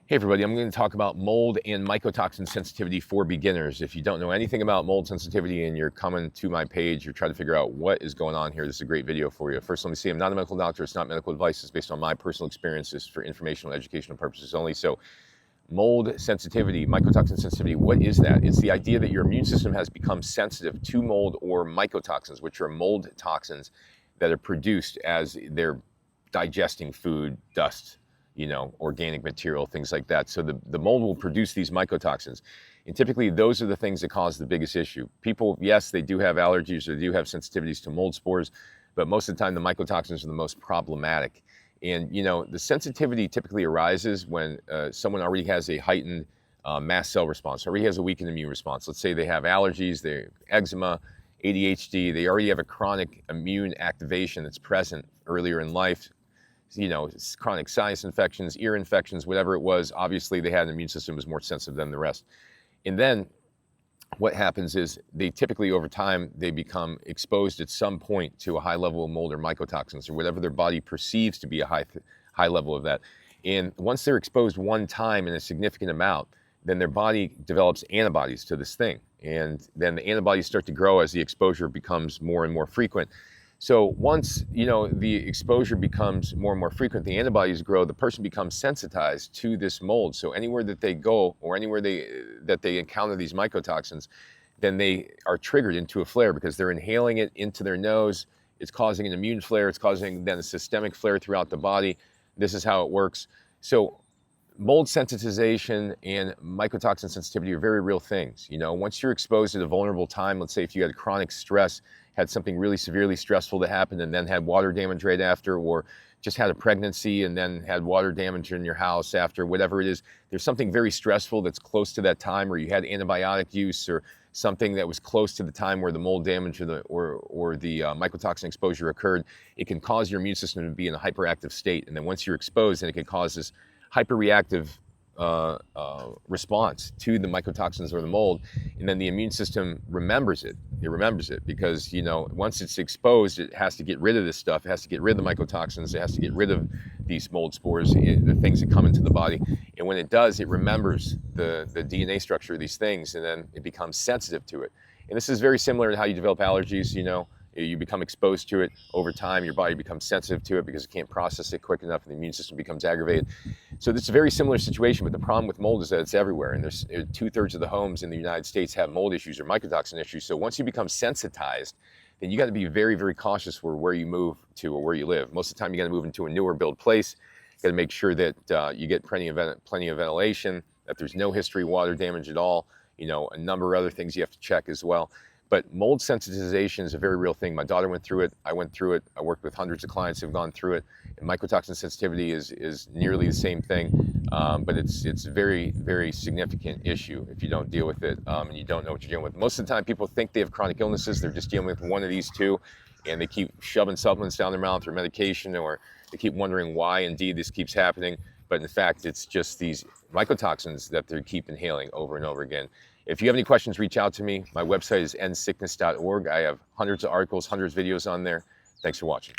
Hey everybody, I'm going to talk about mold and mycotoxin sensitivity for beginners. If you don't know anything about mold sensitivity and you're coming to my page, you're trying to figure out what is going on here, this is a great video for you. First, let me say I'm not a medical doctor. It's not medical advice. It's based on my personal experiences for informational and educational purposes only. So mold sensitivity, mycotoxin sensitivity, what is that? It's the idea that your immune system has become sensitive to mold or mycotoxins, which are mold toxins that are produced as they're digesting food, dust, organic material, things like that. So the mold will produce these mycotoxins. And typically those are the things that cause the biggest issue. People, yes, they do have allergies or they do have sensitivities to mold spores, but most of the time the mycotoxins are the most problematic. And the sensitivity typically arises when someone already has a heightened mast cell response, already has a weakened immune response. Let's say they have allergies, they eczema, ADHD, they already have a chronic immune activation that's present earlier in life. Chronic sinus infections, ear infections, whatever it was, obviously they had an immune system that was more sensitive than the rest. And then what happens is they typically over time, they become exposed at some point to a high level of mold or mycotoxins or whatever their body perceives to be a high level of that. And once they're exposed one time in a significant amount, then their body develops antibodies to this thing. And then the antibodies start to grow as the exposure becomes more and more frequent. So once, the exposure becomes more and more frequent, the antibodies grow, the person becomes sensitized to this mold. So anywhere that they go or anywhere that they encounter these mycotoxins, then they are triggered into a flare because they're inhaling it into their nose. It's causing an immune flare. It's causing then a systemic flare throughout the body. This is how it works. So mold sensitization and mycotoxin sensitivity are very real things. Once you're exposed at a vulnerable time, let's say if you had chronic stress, had something really severely stressful to happen and then had water damage right after, or just had a pregnancy and then had water damage in your house after, whatever it is, there's something very stressful that's close to that time, or you had antibiotic use or something that was close to the time where the mold damage or the mycotoxin exposure occurred, it can cause your immune system to be in a hyperactive state. And then once you're exposed, then it can cause this hyperreactive response to the mycotoxins or the mold, and then the immune system remembers it. It remembers it because once it's exposed, it has to get rid of this stuff. It has to get rid of the mycotoxins. It has to get rid of these mold spores, the things that come into the body. And when it does, it remembers the DNA structure of these things, and then it becomes sensitive to it. And this is very similar to how you develop allergies. You become exposed to it over time, your body becomes sensitive to it because it can't process it quick enough and the immune system becomes aggravated. So this is a very similar situation, but the problem with mold is that it's everywhere. And there's 2/3 of the homes in the United States have mold issues or mycotoxin issues. So once you become sensitized, then you got to be very, very cautious for where you move to or where you live. Most of the time you got to move into a newer build place. You got to make sure that you get plenty of ventilation, that there's no history of water damage at all. A number of other things you have to check as well. But mold sensitization is a very real thing. My daughter went through it. I went through it. I worked with hundreds of clients who've gone through it. And mycotoxin sensitivity is nearly the same thing, but it's a very, very significant issue if you don't deal with it and you don't know what you're dealing with. Most of the time, people think they have chronic illnesses. They're just dealing with one of these two, and they keep shoving supplements down their mouth or medication, or they keep wondering why indeed this keeps happening. But in fact, it's just these mycotoxins that they keep inhaling over and over again. If you have any questions, reach out to me. My website is endsickness.org. I have hundreds of articles, hundreds of videos on there. Thanks for watching.